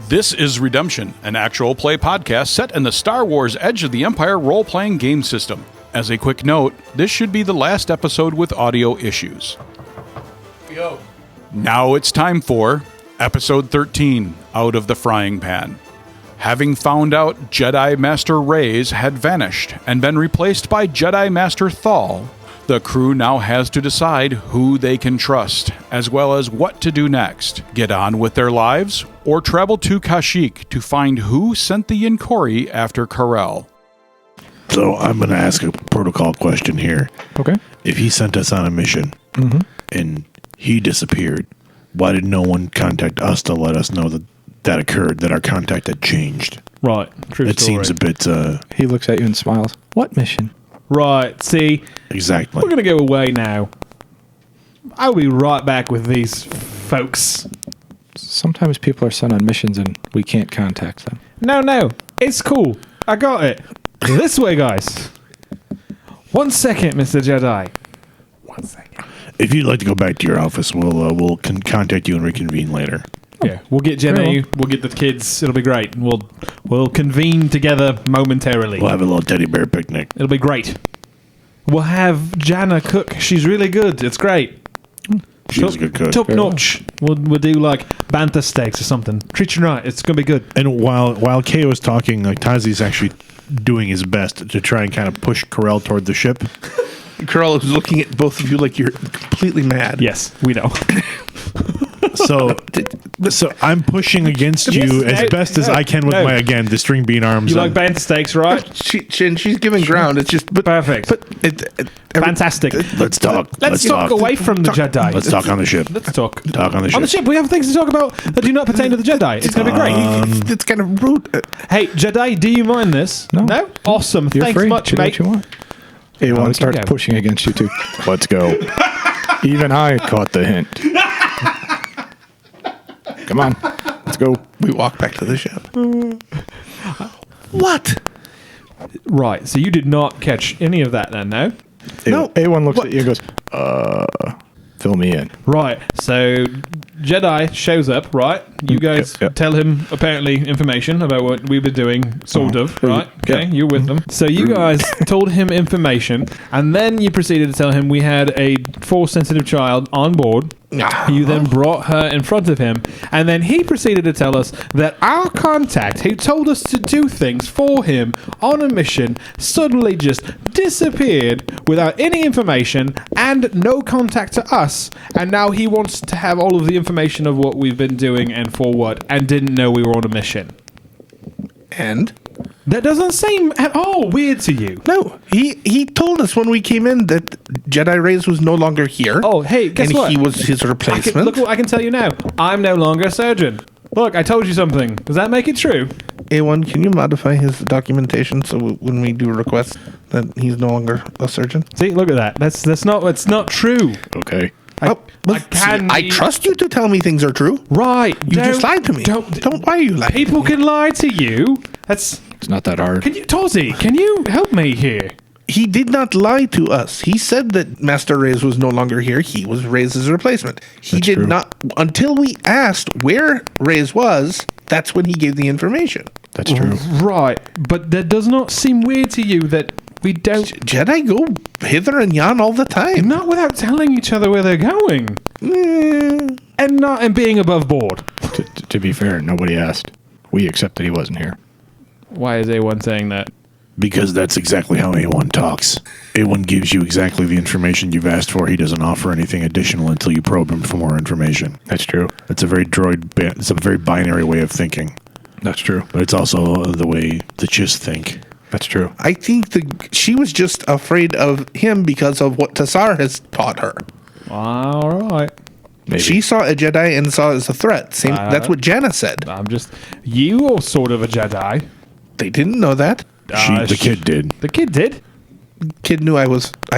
This is Redemption, an actual play podcast set in the Star Wars Edge of the Empire role-playing game system. As a quick note, this should be the last episode with audio issues. Yo. Now it's time for Episode 13, Out of the Frying Pan. Having found out Jedi Master Raze had vanished and been replaced by Jedi Master Thall, the crew now has to decide who they can trust, as well as what to do next. Get on with their lives, or travel to Kashyyk to find who sent the Yinchorri after Karrell. So I'm going to ask a protocol question here. Okay. If he sent us on a mission and he disappeared, why did no one contact us to let us know that that occurred, that our contact had changed? Right. True It story. seems a bit... He looks at you and smiles. What mission? Right, see, exactly. we're going to go away now. I'll be right back with these folks. Sometimes people are sent on missions and we can't contact them. No, it's cool. I got it. This way, guys. 1 second, Mr. Jedi. 1 second. If you'd like to go back to your office, we'll contact you and reconvene later. Yeah, we'll get Jenny, we'll get the kids, it'll be great. And we'll convene together momentarily. We'll have a little teddy bear picnic. It'll be great. We'll have Jana cook. She's really good. It's great. She's a good cook. Top notch. We'll do like bantha steaks or something. Treat you right. It's gonna be good. And while Kay was talking, like Tazi's actually doing his best to try and kind of push Karrell toward the ship. Karrell is looking at both of you like you're completely mad. Yes, we know. So I'm pushing against you as best as I can with my, the string bean arms. You like bantha steaks, right? She's giving ground. It's just Perfect. Fantastic. Let's talk. Let's talk away from the Jedi. Let's talk on the ship. Let's talk. Talk on the ship. On the ship, we have things to talk about that do not pertain to the Jedi. It's going to be great. it's kind of rude. Hey, Jedi, do you mind this? No. Awesome. You're Thanks free. much, Do mate. what you want. A1 starts go. pushing against you too. Let's go. Even I caught the hint. Come on. Let's go. We walk back to the ship. What? Right, so you did not catch any of that then, no? No. A1 looks at you and goes, fill me in. Right, so Jedi shows up, right? You guys Yep. tell him, apparently, information about what we were doing, sort of, right? Okay, you're with them. So you guys told him information, and then you proceeded to tell him we had a Force-sensitive child on board. You then brought her in front of him, and then he proceeded to tell us that our contact, who told us to do things for him on a mission, suddenly just disappeared without any information and no contact to us, and now he wants to have all of the information of what we've been doing and for what, and didn't know we were on a mission. And? That doesn't seem at all weird to you. No. He told us when we came in that Jedi Raze was no longer here. Oh, hey, guess and what? he was his replacement. Look what I can tell you now. I'm no longer a surgeon. Look, I told you something. Does that make it true? A1, can you modify his documentation so when we do request that he's no longer a surgeon? See, look at that. That's not true. Okay. I I trust you to tell me things are true. Right. You just lied to me. Don't. Why are you lying? People can lie to you. It's not that hard. Tozzy, can you help me here? He did not lie to us. He said that Master Raze was no longer here. He was Raze's replacement. He did not, until we asked where Raze was, that's when he gave the information. That's true. Right. But that does not seem weird to you that we don't... Jedi go hither and yon all the time. Not without telling each other where they're going. And being above board. To be fair, nobody asked. We accepted he wasn't here. Why is A1 saying that? Because that's exactly how A1 talks. A1 gives you exactly the information you've asked for. He doesn't offer anything additional until you probe him for more information. That's true. It's a very it's a very binary way of thinking. That's true. But it's also the way the Chiss think. That's true. I think she was just afraid of him because of what Tassar has taught her. All right. Maybe. She saw a Jedi and saw it as a threat. That's what Jana said. You are sort of a Jedi. They didn't know that. The kid did. The kid did? Kid knew I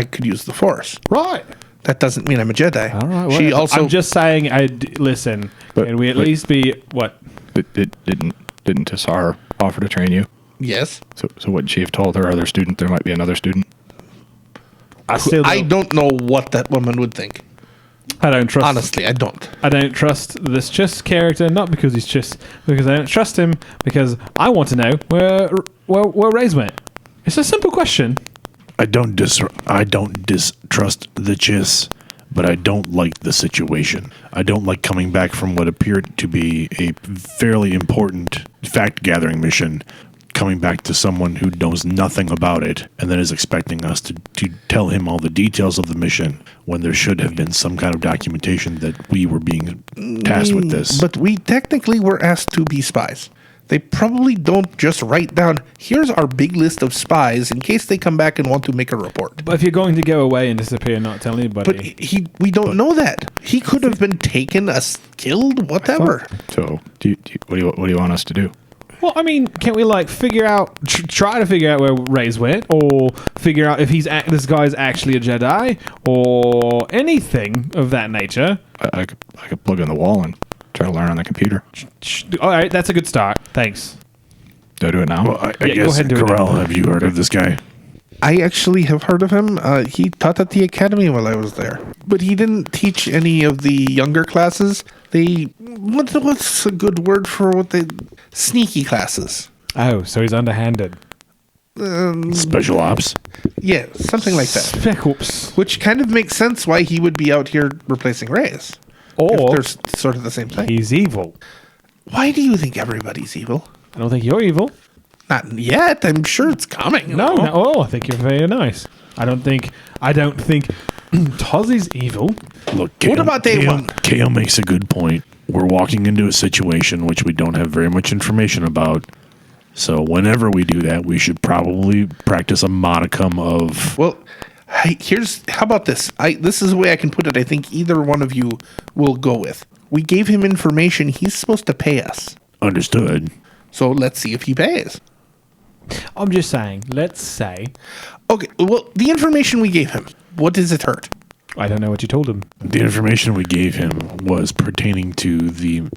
could use the Force. Right. That doesn't mean I'm a Jedi. All right. I'm just saying, listen, can we at least be, what? Didn't Tassar offer to train you? Yes. So wouldn't she have told her other student there might be another student? I don't know what that woman would think. I don't trust. Honestly, I don't. I don't trust this Chiss character, not because he's Chiss, because I don't trust him, because I want to know where Raze went. It's a simple question. I don't distrust the Chiss, but I don't like the situation. I don't like coming back from what appeared to be a fairly important fact-gathering mission, coming back to someone who knows nothing about it, and then is expecting us to tell him all the details of the mission, when there should have been some kind of documentation that we were being tasked with this. But we technically were asked to be spies. They probably don't just write down, here's our big list of spies in case they come back and want to make a report. But if you're going to go away and disappear and not tell anybody... But we don't know that. He could have been taken, killed, whatever. So, what do you want us to do? Well, I mean, can't we try to figure out where Raze went, or figure out if this guy's actually a Jedi, or anything of that nature? I could plug in the wall and try to learn on the computer. All right, that's a good start. Thanks. Do I do it now? Well, I Yeah, go guess, ahead and do it Karrell, now. have you heard of this guy? I actually have heard of him. He taught at the academy while I was there. But he didn't teach any of the younger classes. What's a good word for sneaky classes? Oh, so he's underhanded. Special ops? Yeah, something like that. Spec ops. Which kind of makes sense why he would be out here replacing Raze. Or If they're sort of the same thing. he's evil. Why do you think everybody's evil? I don't think you're evil. Not yet. I'm sure it's coming. No. Oh, I think you're very nice. I don't think Tozzy's evil. Look, What about day one? Kale makes a good point. We're walking into a situation which we don't have very much information about. So whenever we do that, we should probably practice a modicum of... Well, how about this? This is the way I can put it. I think either one of you will go with. We gave him information. He's supposed to pay us. Understood. So let's see if he pays. I'm just saying, let's say... Okay, well, the information we gave him, what does it hurt? I don't know what you told him. The information we gave him was pertaining to the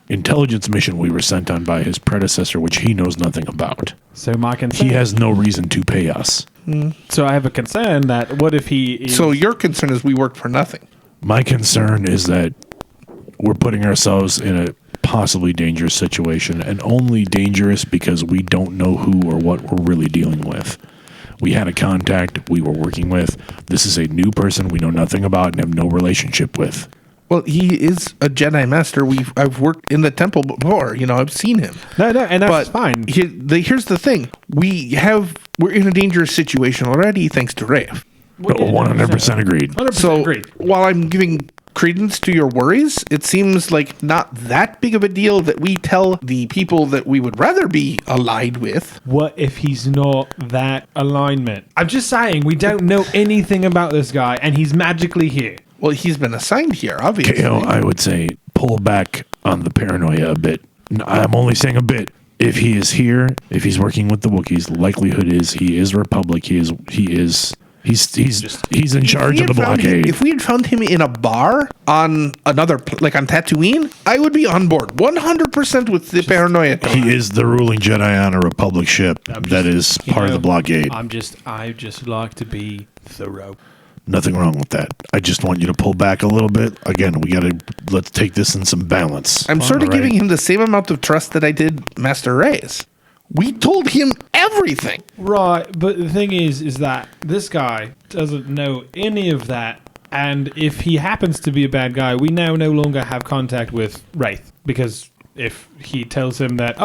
intelligence mission we were sent on by his predecessor, which he knows nothing about. So my concern... He has no reason to pay us. So I have a concern that what if he is... So your concern is we worked for nothing. My concern is that we're putting ourselves in a possibly dangerous situation, and only dangerous because we don't know who or what we're really dealing with. We had a contact we were working with. This is a new person we know nothing about and have no relationship with. Well, he is a Jedi Master. I've worked in the temple before. I've seen him. No, and that's fine. Here's the thing. We're in a dangerous situation already thanks to Rafe. 100% agreed. 100% So agreed. while I'm giving credence to your worries, it seems like not that big of a deal that we tell the people that we would rather be allied with. What if he's not that alignment? I'm just saying, we don't know anything about this guy, and he's magically here. Well, he's been assigned here, obviously. KO, I would say pull back on the paranoia a bit. I'm only saying a bit. If he is here, if he's working with the Wookiees, likelihood is he is Republic. He's in charge of the blockade. If we had found him in a bar on on Tatooine, I would be on board 100% with the paranoia. He is the ruling Jedi on a Republic ship that is part of the blockade. I just like to be thorough. Nothing wrong with that. I just want you to pull back a little bit. Again, let's take this in some balance. I'm sort of giving him the same amount of trust that I did Master Raze. We told him everything. Right, but the thing is that this guy doesn't know any of that, and if he happens to be a bad guy, we now no longer have contact with Wraith, because if he tells him that,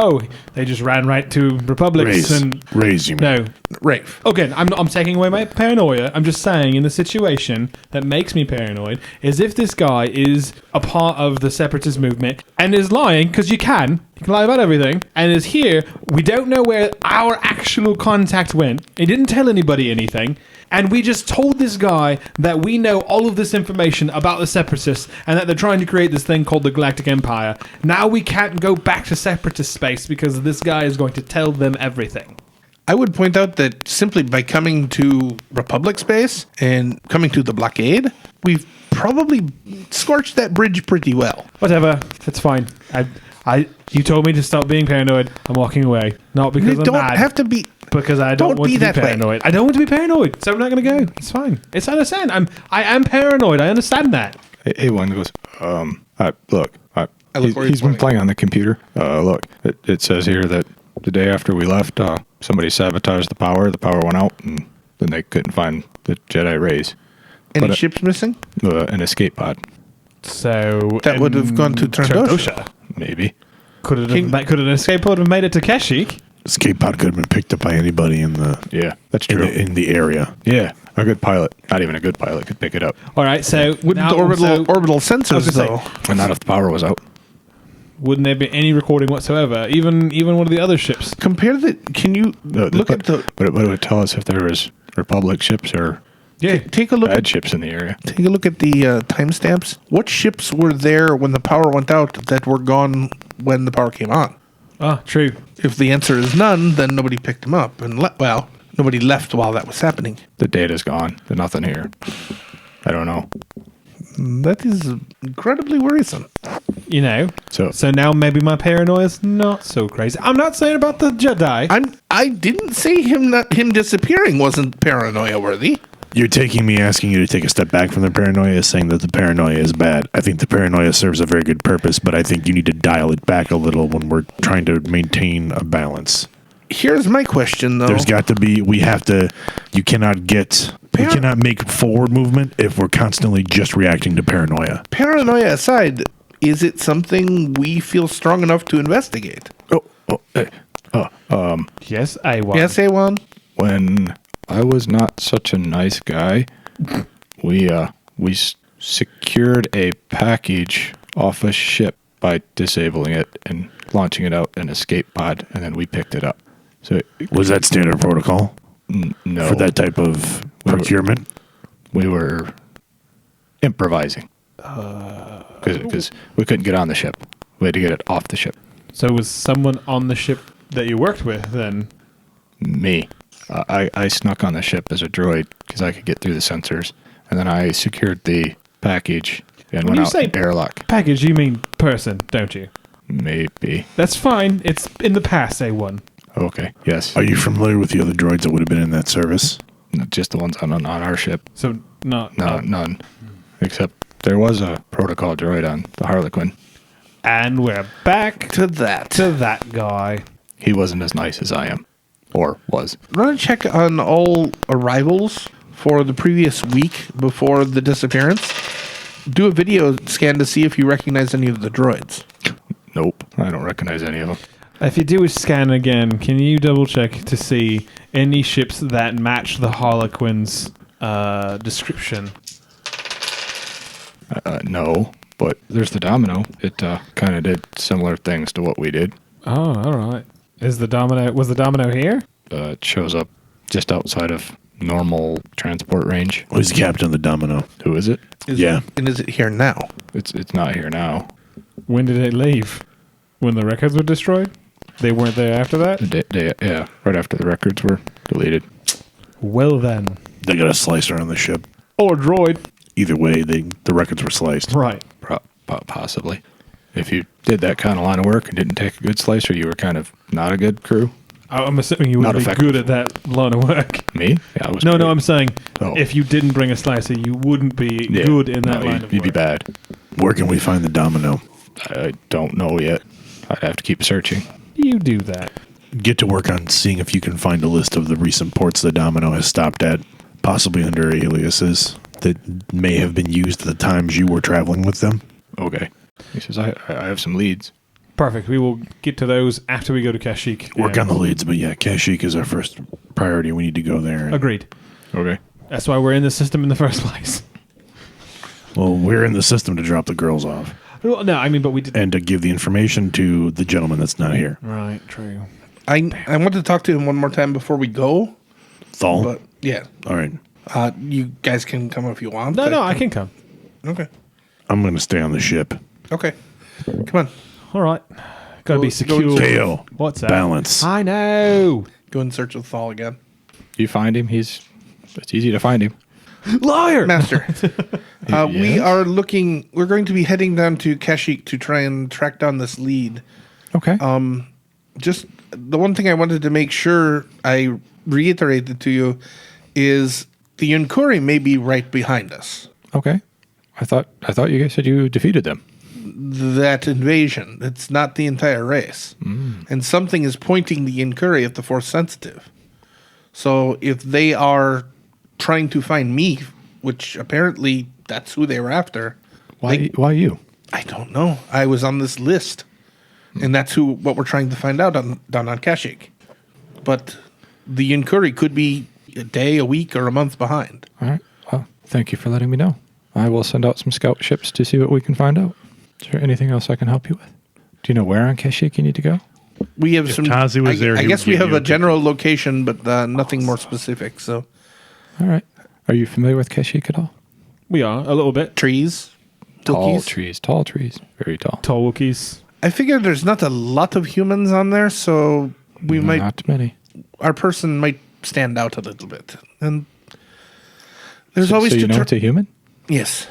they just ran right to Republics Raze, you mean. No. Rafe. Again, I'm taking away my paranoia. I'm just saying, in the situation that makes me paranoid is if this guy is a part of the separatist movement and is lying, because you can lie about everything, and is here, we don't know where our actual contact went. He didn't tell anybody anything, and we just told this guy that we know all of this information about the separatists and that they're trying to create this thing called the Galactic Empire. Now we can't go back to separatist space because this guy is going to tell them everything. I would point out that simply by coming to Republic space and coming to the blockade, we've probably scorched that bridge pretty well. Whatever, it's fine. You told me to stop being paranoid. I'm walking away. Not because You I'm don't mad. have to be. Because I don't want be to be that way. paranoid. I don't want to be paranoid, so I'm not going to go. It's fine. I understand. I am paranoid. I understand that. A1 goes, look, look where he's he's been pointing. playing on the computer. Look, it says here that the day after we left, somebody sabotaged the power. The power went out, and then they couldn't find the Jedi Raze. Any But, ships missing? An escape pod, So That would have gone to Trandosha. maybe. Could an escape pod have made it to Kashyyk? Escape pod could have been picked up by anybody in the Yeah, that's true. in the area. Yeah, a good pilot, not even a good pilot, could pick it up. All right, so Wouldn't now- the orbital so orbital I was sensors gonna though? And not if the power was out. wouldn't there be any recording whatsoever? Even one of the other ships. Compare the. Can you look at the? But it would tell us if there was Republic ships or Yeah, Take a look. bad ships in the area. Take a look at the timestamps. What ships were there when the power went out that were gone when the power came on? true. If the answer is none, then nobody picked them up, and nobody left while that was happening. The data's gone. There's nothing here. I don't know. That is incredibly worrisome. You know. So So now maybe my paranoia's not so crazy. I'm not saying about the Jedi. I didn't say him disappearing wasn't paranoia worthy. You're taking me asking you to take a step back from the paranoia, saying that the paranoia is bad. I think the paranoia serves a very good purpose, but I think you need to dial it back a little when we're trying to maintain a balance. Here's my question though. There's got to be, we cannot make forward movement if we're constantly just reacting to paranoia. Paranoia aside, is it something we feel strong enough to investigate? Yes, A1. Yes, A1? when I was not such a nice guy, we secured a package off a ship by disabling it and launching it out an escape pod, and then we picked it up. So Was that standard protocol no, for that type of procurement? we were improvising because we couldn't get on the ship. We had to get it off the ship. So was someone on the ship that you worked with then? Me. I snuck on the ship as a droid because I could get through the sensors, and then I secured the package and When went you out say airlock. package, you mean person, don't you? Maybe. That's fine. It's in the past, A1. Okay. Yes. Are you familiar with the other droids that would have been in that service? Just the ones on our ship. So not No, none. Except there was a protocol droid on the Harlequin. And we're back To that. to that guy. He wasn't as nice as I am. Or was. Run a check on all arrivals for the previous week before the disappearance. Do a video scan to see if you recognize any of the droids. Nope. I don't recognize any of them. If you do a scan again, can you double check to see any ships that match the Harlequin's description? No. But there's the Domino. It kind of did similar things to what we did. Oh, all right. Was the Domino here? It shows up just outside of normal transport range. Who's the captain of the Domino? Who is it? Is Yeah. it here now? It's not here now. When did it leave? When the records were destroyed? They weren't there after that? Yeah, right after the records were deleted. Well then. They got a slicer on the ship. Or droid. Either way, the records were sliced. Right. Possibly. If you did that kind of line of work and didn't take a good slicer, you were kind of not a good crew. I'm assuming you Not would be effective. good at that line of work. Me? Yeah, I was. No, great. I'm saying Oh. if you didn't bring a slicer, you wouldn't be Yeah. good in that No, line of you'd be work. bad. Where can we find the Domino? I don't know yet. I'd have to keep searching. You do that. Get to work on seeing if you can find a list of the recent ports the Domino has stopped at, possibly under aliases that may have been used at the times you were traveling with them. Okay. He says, I have some leads. Perfect. We will get to those after we go to Kashyyk. Work on the leads, but yeah, Kashyyk is our first priority. We need to go there. Agreed. Okay. That's why we're in the system in the first place. Well, we're in the system to drop the girls off Well, no, I mean, but we did. and to give the information to the gentleman that's not here. Right, true. I want to talk to him one more time before we go, Thal? but yeah. All right. You guys can come if you want. No, I can come. Okay. I'm going to stay on the ship. Okay. Come on. All right. Got to be Go secure. KO. What's that? Balance. I know. Go in search of Thal again. You find him. It's easy to find him. Liar. Master. We Yes? are looking. We're going to be heading down to Kashyyk to try and track down this lead. Okay. Just the one thing I wanted to make sure I reiterated to you is the Yinchorri may be right behind us. Okay. I thought you guys said you defeated them. That invasion. It's not the entire race. And something is pointing the Yinchorri at the Force sensitive. So if they are trying to find me, which apparently that's who they were after. Why you? I don't know. I was on this list. And that's what we're trying to find out down on Kashyyk. But the Yinchorri could be a day, a week, or a month behind. All right. Well, thank you for letting me know. I will send out some scout ships to see what we can find out. Is there anything else I can help you with? Do you know where on Kashyyk you need to go? We have If some. Tazi was there, I he guess would we give have you a a general location, but nothing more specific. So All right. Are you familiar with Kashyyk at all? We are, a little bit. trees, Tall Wookiees. trees, very tall. Tall Wookiees. I figure there's not a lot of humans on there, so we might. Not many. Our person might stand out a little bit, and there's always So you know to it's a human? yes.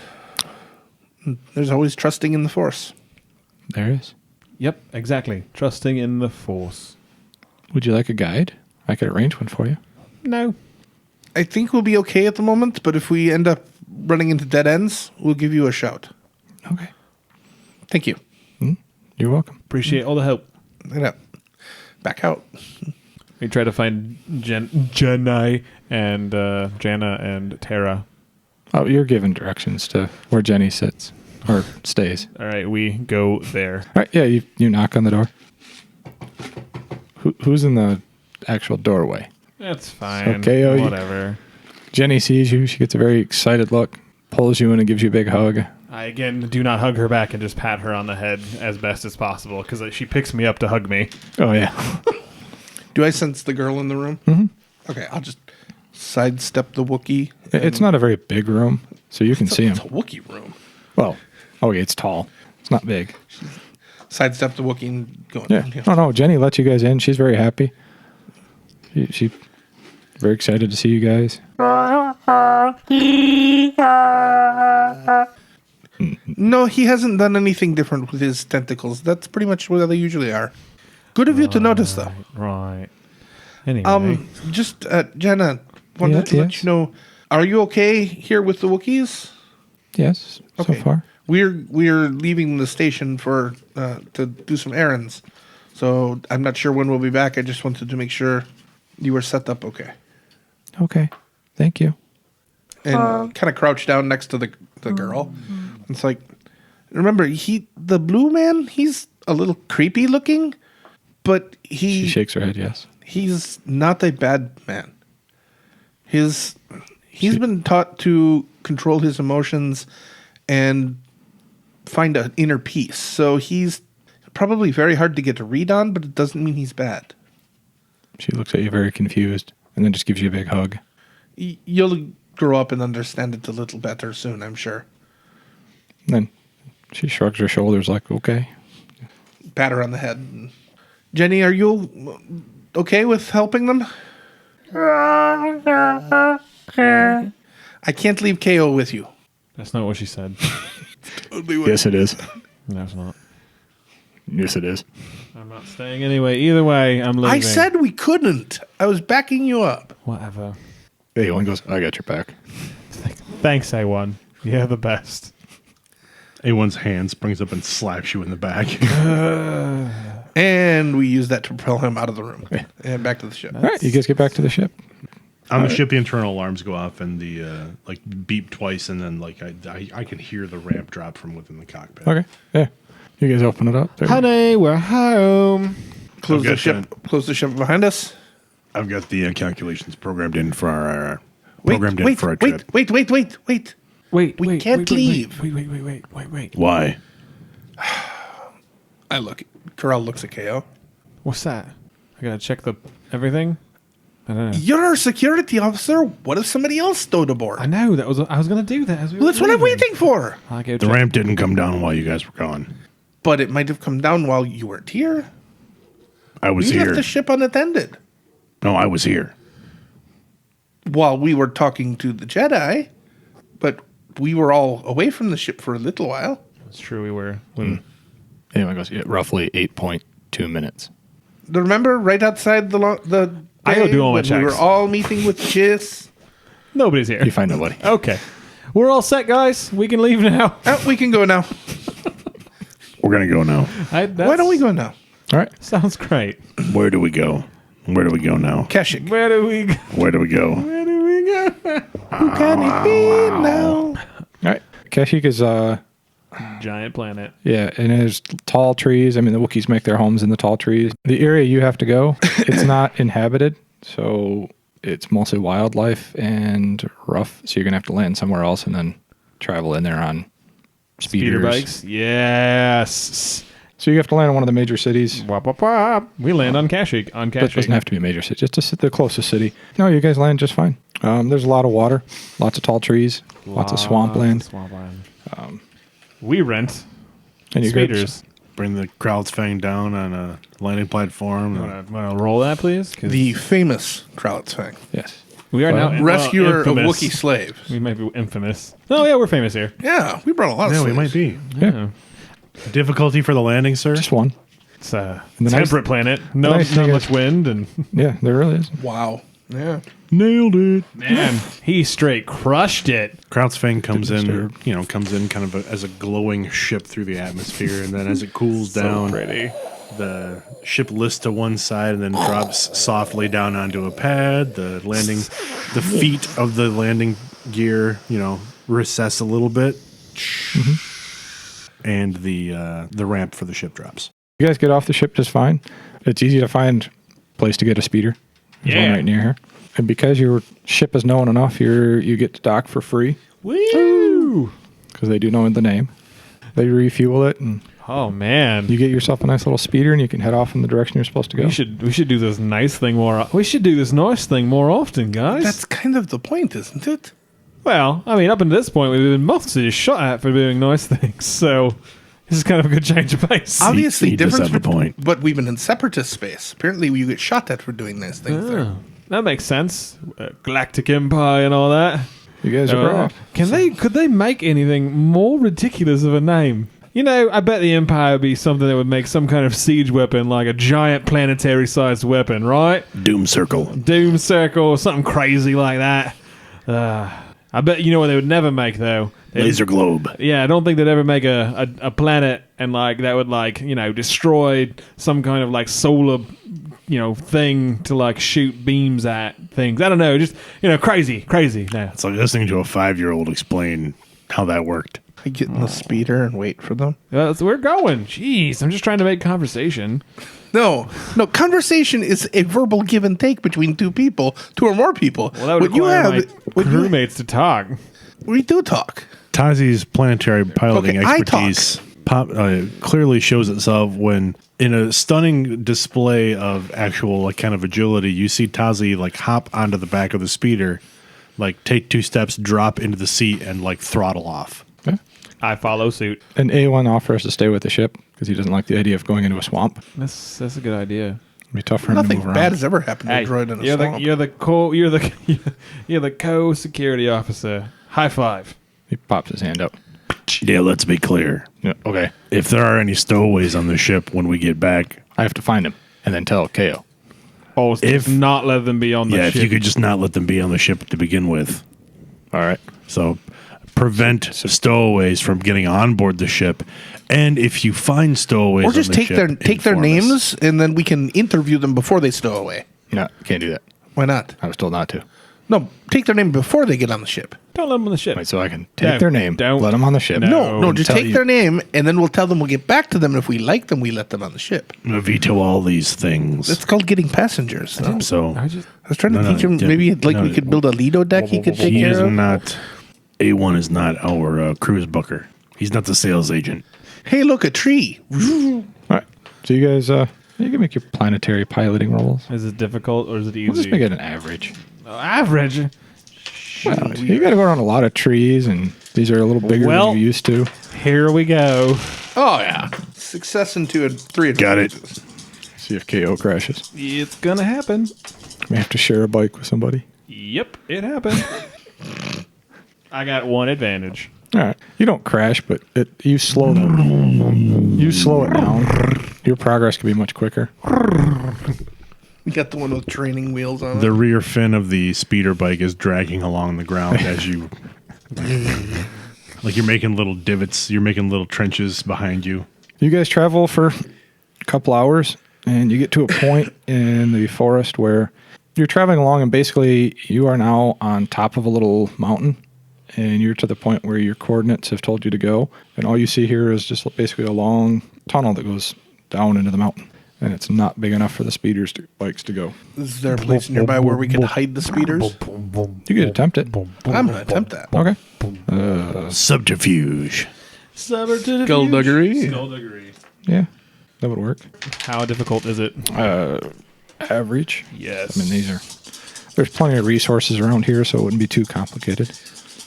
There's always trusting in the Force. There is. Yep, exactly. Trusting in the Force. Would you like a guide? I could arrange one for you. No. I think we'll be okay at the moment, but if we end up running into dead ends, we'll give you a shout. Okay. Thank you. You're welcome. Appreciate all the help. Yeah. Back out. We try to find Jenai and Jana and Tara. Oh, you're giving directions to where Jenny sits or stays. All right, we go there. All right. Yeah, you knock on the door. Who's in the actual doorway? That's fine. Okay, Whatever. Jenny sees you. She gets a very excited look, pulls you in and gives you a big hug. I, again, do not hug her back and just pat her on the head as best as possible because she picks me up to hug me. Oh, yeah. Do I sense the girl in the room? Mm-hmm. Okay, I'll just sidestep the Wookiee. It's not a very big room, so you can see him. It's a Wookiee room. Well, okay, it's tall. It's not big. Sidestep the Wookiee and go in. Yeah. Oh, no, Jenny lets you guys in. She's very happy. She very excited to see you guys. No, he hasn't done anything different with his tentacles. That's pretty much what they usually are. Good of you to notice, though. Right. Anyway. Just Jenna, wanted to let you know. Are you okay here with the Wookiees? Yes, Okay. so far. We're leaving the station for to do some errands, so I'm not sure when we'll be back. I just wanted to make sure you were set up okay. Okay, thank you. And kind of crouch down next to the girl. It's like, remember, the blue man, he's a little creepy looking, but She shakes her head, yes. he's not a bad man. He's been taught to control his emotions and find an inner peace. So he's probably very hard to get a read on, but it doesn't mean he's bad. She looks at you very confused and then just gives you a big hug. You'll grow up and understand it a little better soon, I'm sure. And then she shrugs her shoulders like, okay. Pat her on the head. Jenny, are you okay with helping them? I can't leave KO with you. That's not what she said. Yes, it is. No, it's not. Yes, it is. I'm not staying anyway. Either way, I'm leaving. I said we couldn't. I was backing you up. Whatever. A1 goes, I got your back. Thanks, A1. You're the best. A1's hand springs up and slaps you in the back. And we use that to propel him out of the room and back to the ship. All right, you guys get back to the ship. On the ship, the internal alarms go off and the beep twice, and then I can hear the ramp drop from within the cockpit. Okay, yeah. You guys open it up. There. Honey, we're home. Close the Okay, ship. Close the ship behind us. I've got the calculations programmed in for our Wait, trip. wait. We can't leave. Wait. Why? I look. Karrell looks at KO. What's that? I gotta check everything. I don't know. You're our security officer. What if somebody else stowed aboard? I know I was gonna do that. As we Well, were that's what I'm leaving. waiting for. I go The check. ramp didn't come down while you guys were gone. But it might have come down while you weren't here. I was We here. left the ship unattended No, I was here. while we were talking to the Jedi. But we were all away from the ship for a little while. It's true. We were. Anyone goes, yeah, roughly 8.2 minutes. Remember, right outside the I go day do all my when we were checks. all meeting with Chiss. Nobody's here. You find nobody. Okay. We're all set, guys. We can leave now. We can go now. We're going to go now. Why don't we go now? All right. Sounds great. Where do we go? Where do we go now? Kashyyk. Where do we go? Where do we go? Where do we go? Who can it be now? All right. Kashyyk is Giant planet. yeah, and there's tall trees. I mean, the Wookiees make their homes in the tall trees. The area you have to go, it's not inhabited, so it's mostly wildlife and rough. So you're gonna have to land somewhere else and then travel in there on Speeder speeders. bikes. Yes. So you have to land in one of the major cities. Wop, wop, wop. We land on Kashyyk. On But it doesn't Kashyyk. have to be a major city, just the closest city. No, you guys land just fine. There's a lot of water, lots of tall trees, lots of swampland. Swampland. We rent And you get speeders. Bring the Krautsfang down on a landing platform. Want to roll that, please? 'Cause The famous Krautsfang. yes. we are now Rescuer of infamous. Wookiee slaves. We might be infamous. Oh yeah, we're famous here. Yeah, we brought a lot of Yeah, slaves. we might be. Yeah. Difficulty for the landing, sir? Just one. It's a the nice- temperate planet. No, nice not thing much is- wind, and Yeah, there really is. Wow. Yeah. Nailed it. man, he straight crushed it. Krautsfang comes in, disturb. comes in kind of as a glowing ship through the atmosphere, and then as it cools down, the ship lifts to one side and then drops softly down onto a pad. The feet of the landing gear, recess a little bit, and the ramp for the ship drops. You guys get off the ship just fine. It's easy to find a place to get a speeder. There's one Yeah. right near here. And because your ship is known enough, you get to dock for free Woo! because they do know the name. They refuel it, and Oh man, you get yourself a nice little speeder, and you can head off in the direction you're supposed to go. we should do this nice thing more. We should do this nice thing more often, guys. That's kind of the point, isn't it? Well, I mean, up until this point, we've been mostly shot at for doing nice things. So this is kind of a good change of pace. Obviously, he does difference have a point. But we've been in separatist space. Apparently, you get shot at for doing nice things there. Oh, that makes sense. Galactic Empire and all that. You guys are Uh, off. Could they make anything more ridiculous of a name? I bet the Empire would be something that would make some kind of siege weapon, like a giant planetary-sized weapon, right? Doom Circle. Doom Circle or something crazy like that. I bet what they would never make though. Laser Globe. Yeah, I don't think they'd ever make a planet and that would destroy some kind of solar thing to shoot beams at things. I don't know, just crazy. No. It's like listening to a 5-year-old explain how that worked. I get in the speeder and wait for them. We're going. Jeez, I'm just trying to make conversation. No, conversation is a verbal give and take between two or more people. Well, that would require my crewmates to talk. We do talk. Tazi's planetary piloting Okay, I expertise clearly shows itself when, in a stunning display of actual kind of agility, you see Tazi hop onto the back of the speeder, take 2 steps, drop into the seat, and throttle off. Yeah. I follow suit. And A1 offers to stay with the ship because he doesn't like the idea of going into a swamp. That's a good idea. It'd be tough for him Nothing to move bad around. has ever happened to a droid in a you're swamp. you're the co-security officer. High five. He pops his hand up. Yeah, let's be clear. Yeah, okay. If there are any stowaways on the ship when we get back, I have to find him and then tell KO. Oh, If- not let them be on the if ship. you could just not let them be on the ship to begin with. All right. So prevent stowaways from getting on board the ship. And if you find stowaways or just on the take ship, their inform us. names and then we can interview them before they stow away. Can't do that. Why not? I was told not to. No, take their name before they get on the ship. Don't let them on the ship. Wait, so I can take Don't- their name, don't- let them on the ship. No, just tell take you- their name and then we'll tell them we'll get back to them. And if we like them, we let them on the ship. Veto all these things. It's called getting passengers. No? So I was trying to teach him. Maybe we could build a Lido deck he could take he is care of. not. A1 is not our cruise booker. He's not the sales agent. Hey, look, a tree. All right. So you guys, you can make your planetary piloting rolls. Is it difficult or is it easy? We'll just make it an average. Average. Well, you got to go around a lot of trees, and these are a little bigger Well- than you used to. Here we go. Oh yeah, success in 2 and 3. Got it. See if KO crashes. It's gonna happen. We have to share a bike with somebody. Yep, it happened. I got one advantage. All right. You don't crash, but you slow it down. Your progress can be much quicker. We got the one with training wheels on it. The rear fin of the speeder bike is dragging along the ground as you Like you're making little divots. You're making little trenches behind you. You guys travel for a couple hours, and you get to a point in the forest where you're traveling along, and basically you are now on top of a little mountain, and you're to the point where your coordinates have told you to go, and all you see here is just basically a long tunnel that goes down into the mountain, and it's not big enough for the bikes to go. Is there a place nearby where we can hide the speeders? You could attempt it. I'm gonna attempt that. Okay. Subterfuge. Skullduggery. Skullduggery. Yeah, that would work. How difficult is it? Average. Yes. I mean, there's plenty of resources around here, so it wouldn't be too complicated.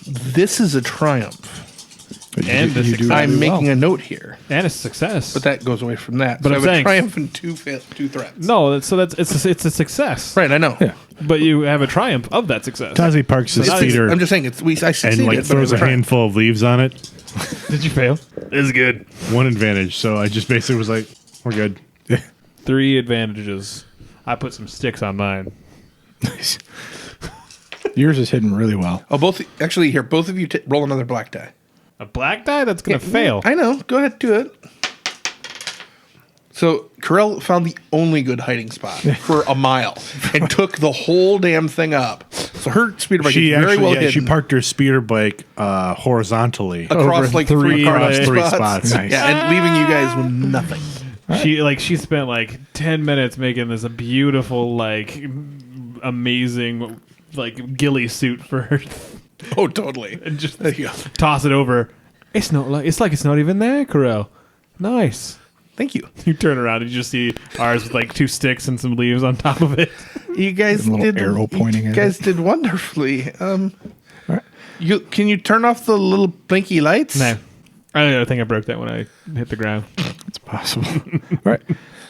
This is a triumph. And you do I'm really making well. a note here, And a success. but that goes away from that. But so I'm I have saying- a triumph and two threats. no, it's a success. Right, I know. Yeah. But you have a triumph of that success. Tazi parks his speeder I'm just saying I succeeded. and like but throws it was a triumph. handful of leaves on it. Did you fail? It's good. One advantage. So I just basically was like, we're good. 3 advantages. I put some sticks on mine. Yours is hidden really well. Oh, both of you roll another black die. A black die? That's going to fail. I know. Go ahead, do it. So Karrell found the only good hiding spot for a mile and took the whole damn thing up. So her speeder bike She is very actually, well yeah, hidden she parked her speeder bike horizontally. across like three across parking three spots. spots. Nice. Yeah, and leaving you guys with nothing. She spent like 10 minutes making this a beautiful, like, amazing, like, ghillie suit for her. Oh, totally. And just There you go. toss it over. It's like it's not even there, Karrell. Nice. Thank you. You turn around and you just see ours with like 2 sticks and some leaves on top of it. You guys A little did arrow pointing You at guys did wonderfully. Can you turn off the little blinky lights? No. I think I broke that when I hit the ground. It's possible. Right.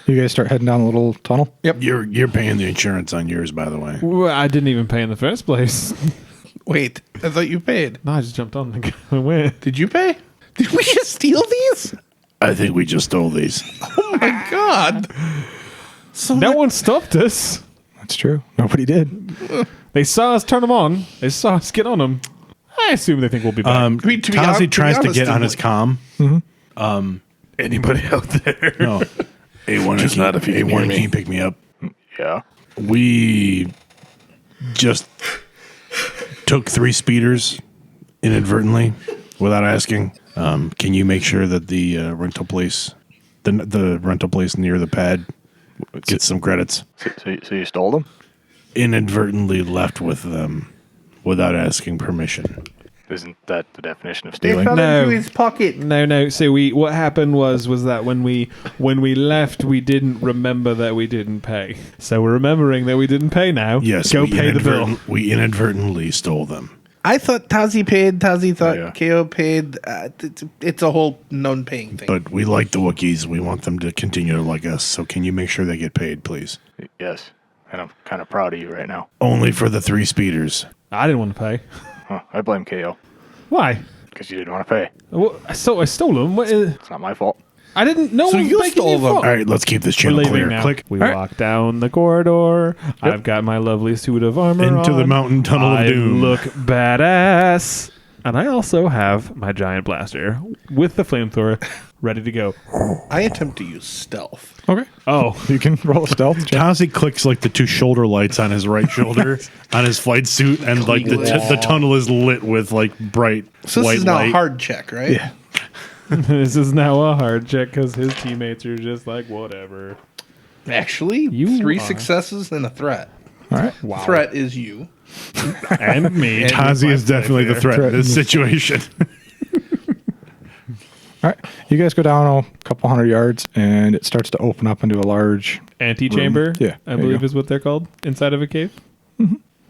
You guys start heading down a little tunnel. Yep. You're paying the insurance on yours, by the way. Well, I didn't even pay in the first place. Wait, I thought you paid. No, I just jumped on and went. Did you pay? Did we just steal these? I think we just stole these. Oh my god! So No much- one stopped us. That's true. Nobody did. They saw us turn them on. They saw us get on them. I assume they think we'll be back. I mean, to be Tazi tries to honest, get on didn't his we? comm. Anybody out there? No. A1, Just not if you can hear A1, me. can you pick me up? Yeah. We just took 3 speeders inadvertently without asking. Can you make sure that the rental place, the rental place near the pad, gets some credits? So you stole them? Inadvertently left with them without asking permission. Isn't that the definition of They stealing? fell No. into his pocket. No. So what happened was that when we left, we didn't remember that we didn't pay. So we're remembering that we didn't pay now. Yes, Go we pay the bill. We inadvertently stole them. I thought Tazi paid. Tazi thought Yeah. KO paid. It's a whole non-paying thing. But we like the Wookiees. We want them to continue to like us. So can you make sure they get paid, please? Yes. And I'm kind of proud of you right now. Only for the 3 speeders. I didn't want to pay. Huh, I blame KO Why? because you didn't want to pay. Well, I stole them. It's not my fault. I didn't know. So you stole them. All right, let's keep this We're channel leaving clear. now. Click. We All right. walk down the corridor. I've got my lovely suit of armor Into the on. mountain tunnel of I doom. look badass. And I also have my giant blaster with the flamethrower ready to go. I attempt to use stealth. Okay. Oh, You can roll a stealth check. Tazi clicks like the 2 shoulder lights on his right shoulder on his flight suit, and like the tunnel is lit with like bright So this white is now light. a hard check, right? Yeah. this is now a hard check because his teammates are just like, whatever. Actually, You 3 are- successes and a threat. All right. Wow. Threat is you. And me. Tazi is definitely the threat in this situation. All right. You guys go down a couple hundred yards, and it starts to open up into a large. Antechamber, Yeah, I there you believe go. is what they're called, inside of a cave.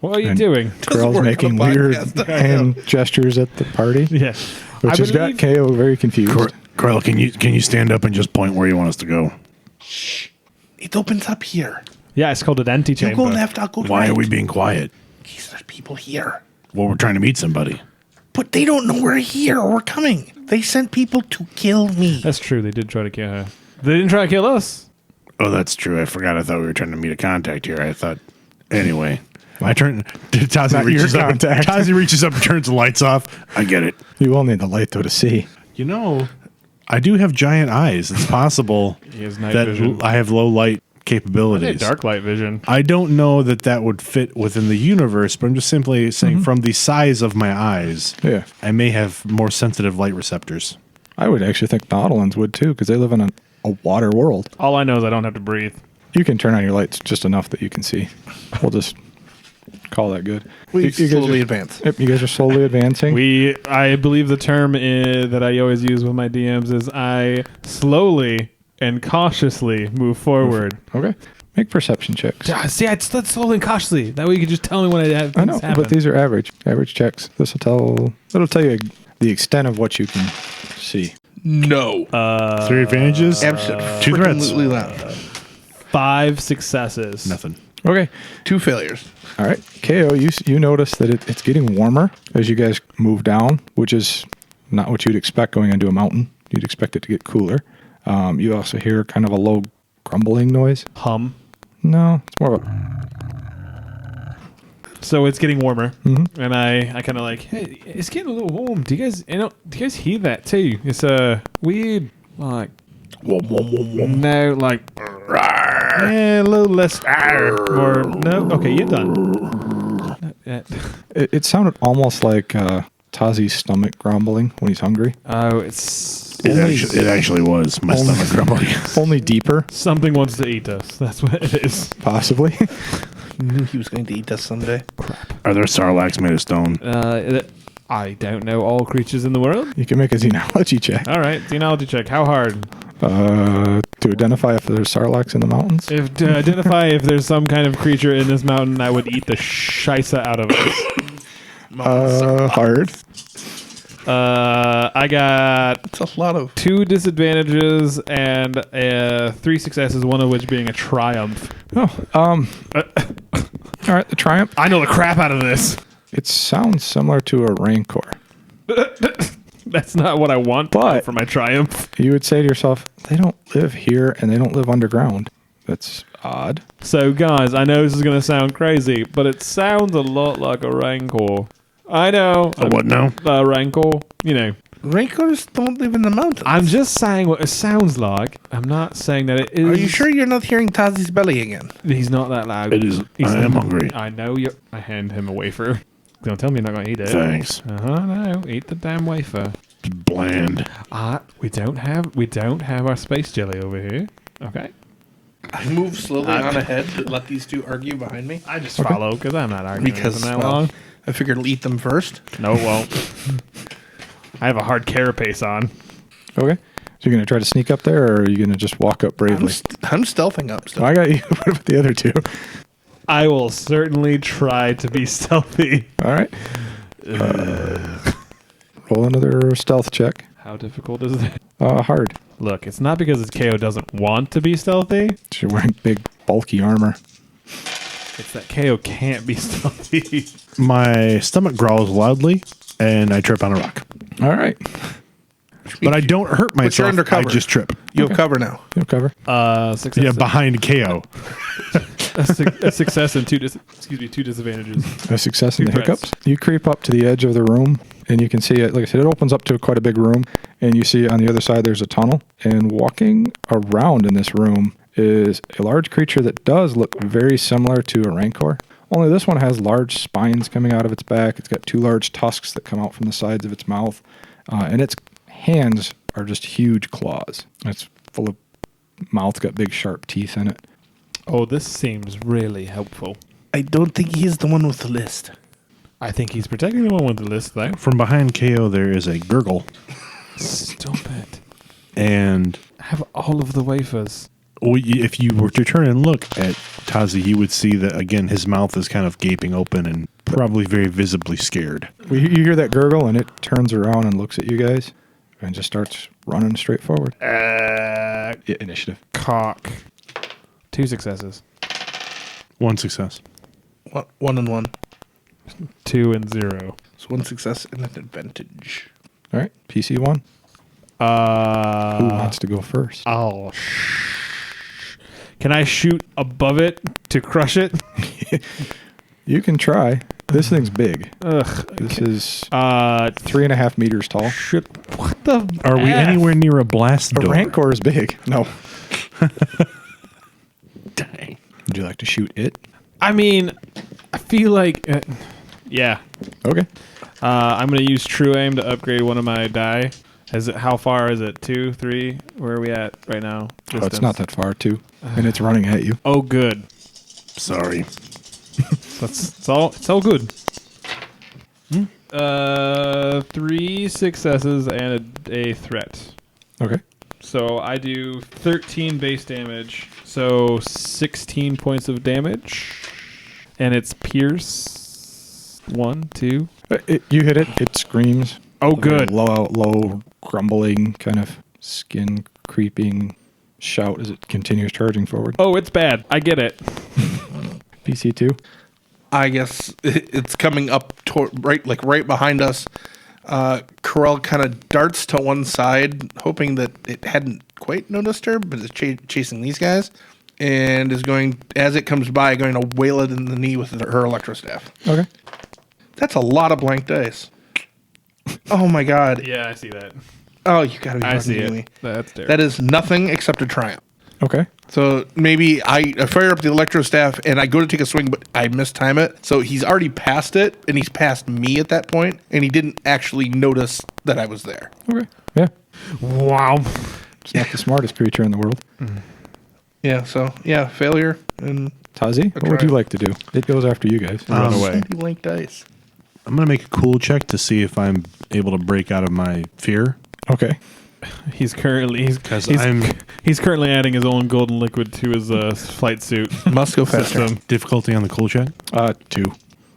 What are you And- doing? Karrell's work on making a weird podcast. hand gestures at the party, Yeah. which has got KO very confused. Karrell, can you stand up and just point where you want us to go? It opens up here. Yeah, it's called an You antechamber. go left, I'll go right. Why are we being quiet? Because there's people here. Well, we're trying to meet somebody. But they don't know we're here or we're coming. They sent people to kill me. That's true. They did try to kill her. They didn't try to kill us. Oh, that's true. I forgot. I thought we were trying to meet a contact here. I thought. Anyway, My turn. Tazi Not reaches your up. contact. Tazi reaches up and turns the lights off. I get it. You will need the light, though, to see. You know, I do have giant eyes. It's possible He has night that vision. I have low light Hey, capabilities. dark light vision. I don't know that would fit within the universe, but I'm just simply saying from the size of my eyes, Yeah. I may have more sensitive light receptors. I would actually think Nautilans would, too, because they live in a water world. All I know is I don't have to breathe. You can turn on your lights just enough that you can see. We'll just call that good. We You guys slowly are- advance. Yep, you guys are slowly advancing. I believe the term that I always use with my DMs is I slowly and cautiously move forward. Okay. Make perception checks. See, I said slowly and cautiously. That way you can just tell me when I things know, happen. but these are average checks. It'll tell you the extent of what you can see. No. 3 advantages, Absolutely 2 threats. Absolutely loud. 5 successes. Nothing. Okay. 2 failures. All right. KO, you notice that it's getting warmer as you guys move down, which is not what you'd expect going into a mountain. You'd expect it to get cooler. You also hear kind of a low grumbling noise. Hum. No, it's more of a... So it's getting warmer, Mhm. and I kind of like, hey, it's getting a little warm. Do you guys hear that too? It's weird, like, no, like, a little less, or no. Okay, you're done. It sounded almost like Tazi's stomach grumbling when he's hungry. Oh, it's It actually was my stomach grumbling. Only deeper, something wants to eat us. That's what it is. possibly. Knew he was going to eat us someday. Are there sarlaccs made of stone? I don't know all creatures in the world. You can make a xenology check All right, xenology check. How hard? to identify if there's sarlaccs in the mountains. If to identify if there's some kind of creature in this mountain that would eat the shisa out of us. Hard. I got It's a lot of. 2 disadvantages and 3 successes, one of which being a triumph. Oh, all right, the Triumph. I know the crap out of this. It sounds similar to a Rancor. That's not what I want But- for my triumph. You would say to yourself, they don't live here and they don't live underground. That's odd. So, guys, I know this is going to sound crazy, but it sounds a lot like a rancor. I know. What now? A rancor, you know. Rancors don't live in the mountains. I'm just saying what it sounds like. I'm not saying that it is. Are you sure you're not hearing Tazi's belly again? He's not that loud. It is. I am hungry. I know you. I hand him a wafer. Don't tell me you're not going to eat it. Thanks. No, eat the damn wafer. It's bland. We don't have our space jelly over here. Okay. I move slowly on ahead to let these two argue behind me. I just follow because I'm not arguing Because with them that well, long. I figured I'll eat them first. No, it won't. I have a hard carapace on. Okay. So you're going to try to sneak up there, or are you going to just walk up bravely? I'm stealthing up still. I got you. What about the other two? I will certainly try to be stealthy. All right. Roll another stealth check. How difficult is that? Hard. Look, it's not because KO doesn't want to be stealthy. You're wearing big, bulky armor. It's that KO can't be stealthy. My stomach growls loudly, and I trip on a rock. All right. But I don't hurt you're myself. under I cover. just trip. You have cover now. You'll cover. Success. Yeah, behind KO. a success and two disadvantages. A success in the Two threats. hiccups. You creep up to the edge of the room, and you can see it. Like I said, it opens up to quite a big room, and you see on the other side there's a tunnel. And walking around in this room is a large creature that does look very similar to a rancor. Only this one has large spines coming out of its back. It's got 2 large tusks that come out from the sides of its mouth, and its hands are just huge claws. It's full of mouth's got big sharp teeth in it. Oh, this seems really helpful. I don't think he's the one with the list. I think he's protecting the one with the list, though. From behind KO, there is a gurgle, Stop it. and Have all of the wafers. if you were to turn and look at Tazi, you would see that, again, his mouth is kind of gaping open and probably very visibly scared. Well, you hear that gurgle, and it turns around and looks at you guys and just starts running straight forward. Yeah, initiative. Cock. 2 successes. 1 success. 1 and 1. 2 and 0. So 1 success and an advantage. All right, PC 1. Who wants to go first? Oh, Can I shoot above it to crush it? You can try. This thing's big. Ugh. This is 3.5 meters tall. Shit. What the? Are we F? anywhere near a blast A door? rancor is big. No. Dang. Would you like to shoot it? I mean, I feel like, yeah. Okay. I'm gonna use true aim to upgrade one of my die. How far is it? 2, 3? Where are we at right now? Oh, it's not that far, too. And it's running at you. Oh, good. Sorry. It's all good. 3 successes and a threat. Okay. So I do 13 base damage. So 16 points of damage. And it's pierce. 1, 2. You hit it. It screams. Oh, good. Low, grumbling, kind of skin creeping shout as it continues charging forward. Oh, it's bad. I get it. PC2. I guess it's coming up right behind us. Karrell kind of darts to one side, hoping that it hadn't quite noticed her, but it's chasing these guys, and is going, as it comes by, going to wail it in the knee with her electrostaff. Okay. That's a lot of blank dice. Oh my god. Yeah, I see that. Oh, you gotta be I fucking see kidding it. me. That's terrible. That is nothing except a triumph. Okay. So maybe I fire up the electrostaff and I go to take a swing, but I mistime it. So he's already past it, and he's past me at that point, and he didn't actually notice that I was there. Okay. Yeah. Wow. It's not the smartest creature in the world. Yeah. So yeah, failure and Tazi, what would you like to do? It goes after you guys. Run away. blank dice. I'm going to make a cool check to see if I'm able to break out of my fear. Okay. He's currently I'm- he's currently adding his own golden liquid to his flight suit. Must go faster. system. Difficulty on the cool check? 2.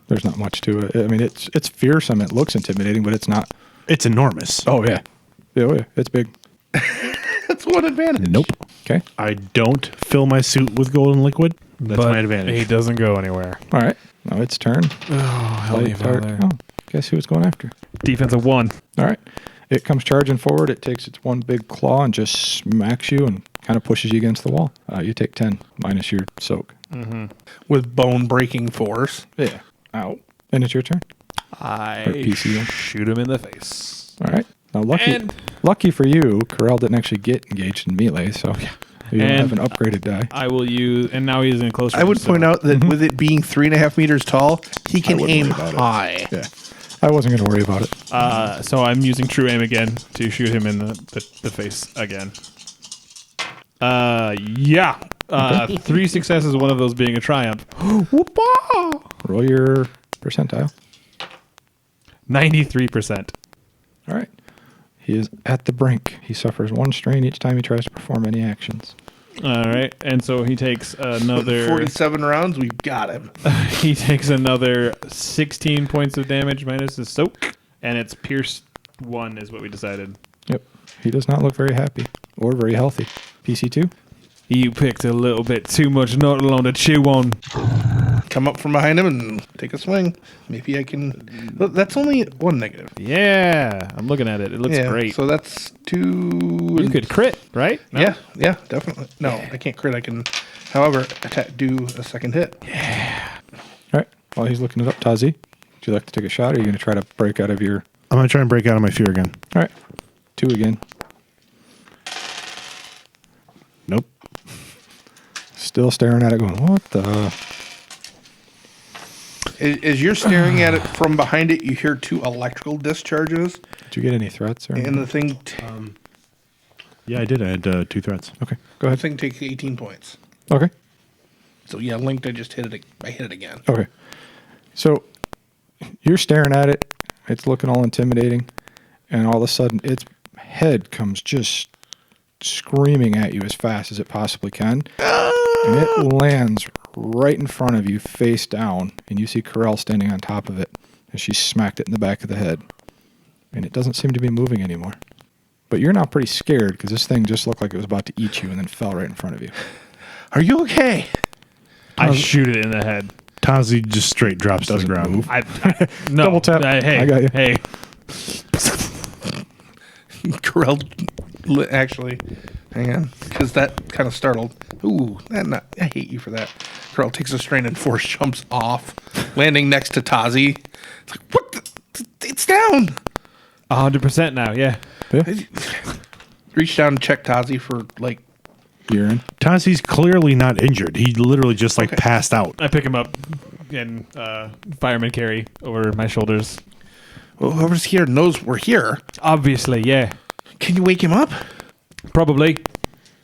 There's not much to it. I mean, it's fearsome. It looks intimidating, but it's not. It's enormous. Oh, yeah. Oh, yeah. It's big. That's one advantage. Nope. Okay. I don't fill my suit with golden liquid. That's But my advantage. He doesn't go anywhere. All right. Now it's turn. Oh, hell Light dart. Oh, guess who it's going after? Defensive 1. All right. It comes charging forward. It takes its one big claw and just smacks you and kind of pushes you against the wall. You take 10 minus your soak. With bone breaking force. Yeah. Ow. And it's your turn. I Or PC. shoot him in the face. All right. Now, And- lucky for you, Karrell didn't actually get engaged in melee, so you don't have an upgraded die. I will use, and now he's in close range. I would point out that with it being 3.5 meters tall, he can wouldn't aim worry about it. high. Yeah. I wasn't going to worry about it. So I'm using true aim again to shoot him in the face again. Yeah. 3 successes, one of those being a triumph. Whoopah! Roll your percentile. 93%. All right. He is at the brink. He suffers 1 strain each time he tries to perform any actions. All right, and so he takes another 47 rounds, we've got him. he takes another 16 points of damage minus his soak, and it's pierce 1 is what we decided. Yep. He does not look very happy or very healthy. PC2? You picked a little bit too much nuttle on to chew on. Come up from behind him and take a swing. Maybe I can. Look, that's only 1 negative. Yeah, I'm looking at it. It looks great. So that's 2. You could crit, right? No? Yeah, definitely. No, I can't crit. I can, however, do a second hit. All right. While he's looking it up, Tazi, would you like to take a shot, or are you going to try to break out of your... I'm going to try and break out of my fear again. All right. 2 again. Nope. Still staring at it going, what the... As you're staring at it from behind it, you hear 2 electrical discharges, Did you get any threats? Or and the thing, Yeah, I did. I had 2 threats. Okay. Go the ahead. thing takes 18 points. Okay. So yeah, linked. I just hit it. I hit it again. Okay. So you're staring at it. It's looking all intimidating. And all of a sudden, its head comes just screaming at you as fast as it possibly can. And it lands right in front of you, face down. And you see Karrell standing on top of it as she smacked it in the back of the head. And it doesn't seem to be moving anymore. But you're now pretty scared because this thing just looked like it was about to eat you and then fell right in front of you. Are you okay? I shoot it in the head. Tazi just straight drops to the Doesn't ground. move. No. Double tap. Hey, I got you. Hey. Karrell, actually, hang on, because that kind of startled. Ooh, I hate you for that. Karrell takes a strain and force jumps off landing next to Tazi. It's like, what? It's down. 100% now, yeah. Reach down and check Tazi for like urine. Tazi's clearly not injured. He literally just passed out. I pick him up and fireman carry over my shoulders. Well, whoever's here knows we're here. Obviously, yeah. Can you wake him up? Probably.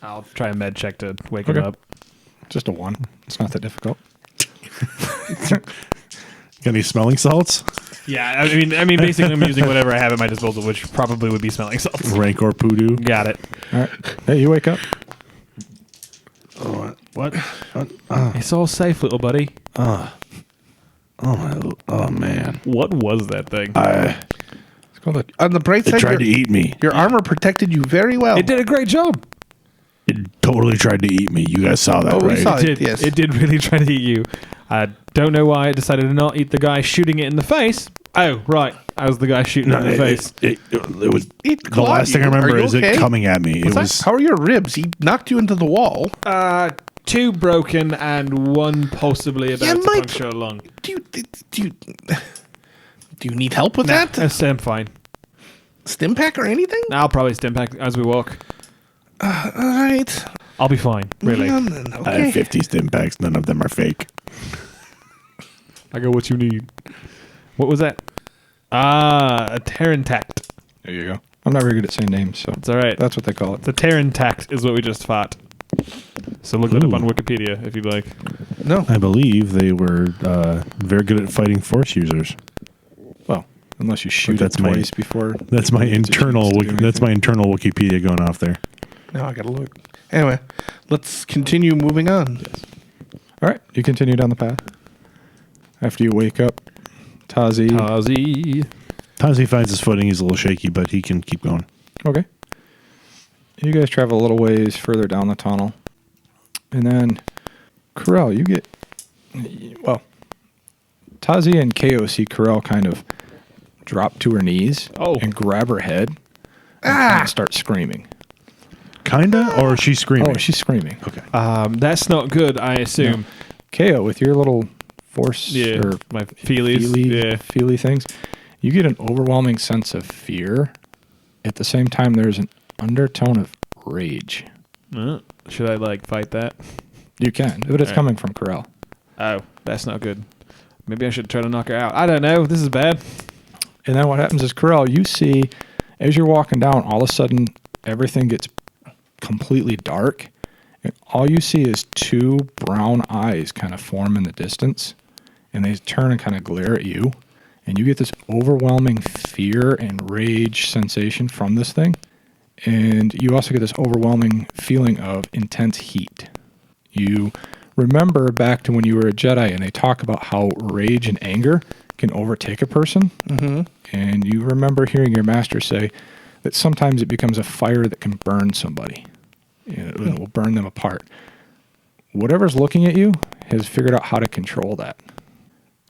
I'll try a med check to wake him up. Just a 1. It's not that difficult. Got any smelling salts? Yeah, I mean, basically, I'm using whatever I have at my disposal, which probably would be smelling salts. Rancor Poodoo. Got it. All right. Hey, you wake up. Oh, what? It's all safe, little buddy. Oh man. What was that thing? It's called a On the bright It side, tried to eat me. your armor protected you very well. It did a great job. It totally tried to eat me. You guys saw that, Oh, we right? saw It did. yes. It did really try to eat you. I don't know why it decided to not eat the guy shooting it in the face. Oh, right. I was the guy shooting it in the face. It was It the clawed last thing I you. remember Are you is okay? it coming at me. It was How are your ribs? He knocked you into the wall. 2 broken and 1 possibly about to Mike. puncture a lung. Do you need help with that? I'm fine. Stim pack or anything? I'll probably stim back as we walk. All right. I'll be fine, really. Then, I okay. have 50 stim packs. None of them are fake. I got what you need. What was that? A Terrantact. There you go. I'm not very good at saying names, so It's all right. that's what they call it. The Terrantact is what we just fought. So look that up Ooh. on Wikipedia if you'd like. No. I believe they were very good at fighting force users. Well, unless you shoot that's it my- twice before. That's my internal. to do That's my internal Wikipedia going off there. Now I gotta look. Anyway, let's continue moving on. All right, you continue down the path. After you wake up, Tazi. Tazi finds his footing. He's a little shaky, but he can keep going. Okay. You guys travel a little ways further down the tunnel. And then, Karrell, you get... Well, Tazi and KO see Karrell kind of drop to her knees and grab her head and kind of start screaming. Kinda, or she's screaming. Oh, she's screaming. Okay. That's not good, I assume. No. KO, with your little force Yeah, or my feelies. feely things, you get an overwhelming sense of fear. At the same time, there's an undertone of rage. Should I, fight that? You can, but it's coming from Karrell. Oh, that's not good. Maybe I should try to knock her out. I don't know. This is bad. And then what happens is, Karrell, you see, as you're walking down, all of a sudden, everything gets completely dark. And all you see is 2 brown eyes kind of form in the distance. And they turn and kind of glare at you. And you get this overwhelming fear and rage sensation from this thing. And you also get this overwhelming feeling of intense heat. You remember back to when you were a Jedi and they talk about how rage and anger can overtake a person. Mm-hmm. And you remember hearing your master say that sometimes it becomes a fire that can burn somebody. It will burn them apart. Whatever's looking at you has figured out how to control that.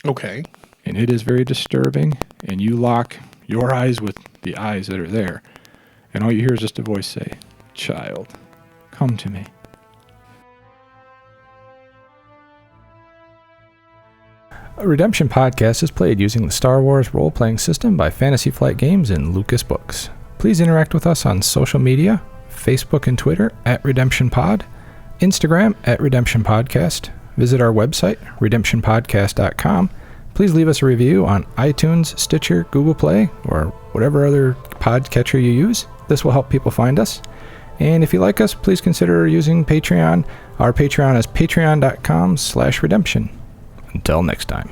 Okay. And it is very disturbing. And you lock your eyes with the eyes that are there. And all you hear is just a voice say, "Child, come to me." A Redemption Podcast is played using the Star Wars role-playing system by Fantasy Flight Games and Lucas Books. Please interact with us on social media, Facebook and Twitter @RedemptionPod, Instagram @RedemptionPodcast. Visit our website, redemptionpodcast.com. Please leave us a review on iTunes, Stitcher, Google Play, or whatever other podcatcher you use. This will help people find us. And if you like us, please consider using Patreon. Our Patreon is patreon.com/redemption. Until next time.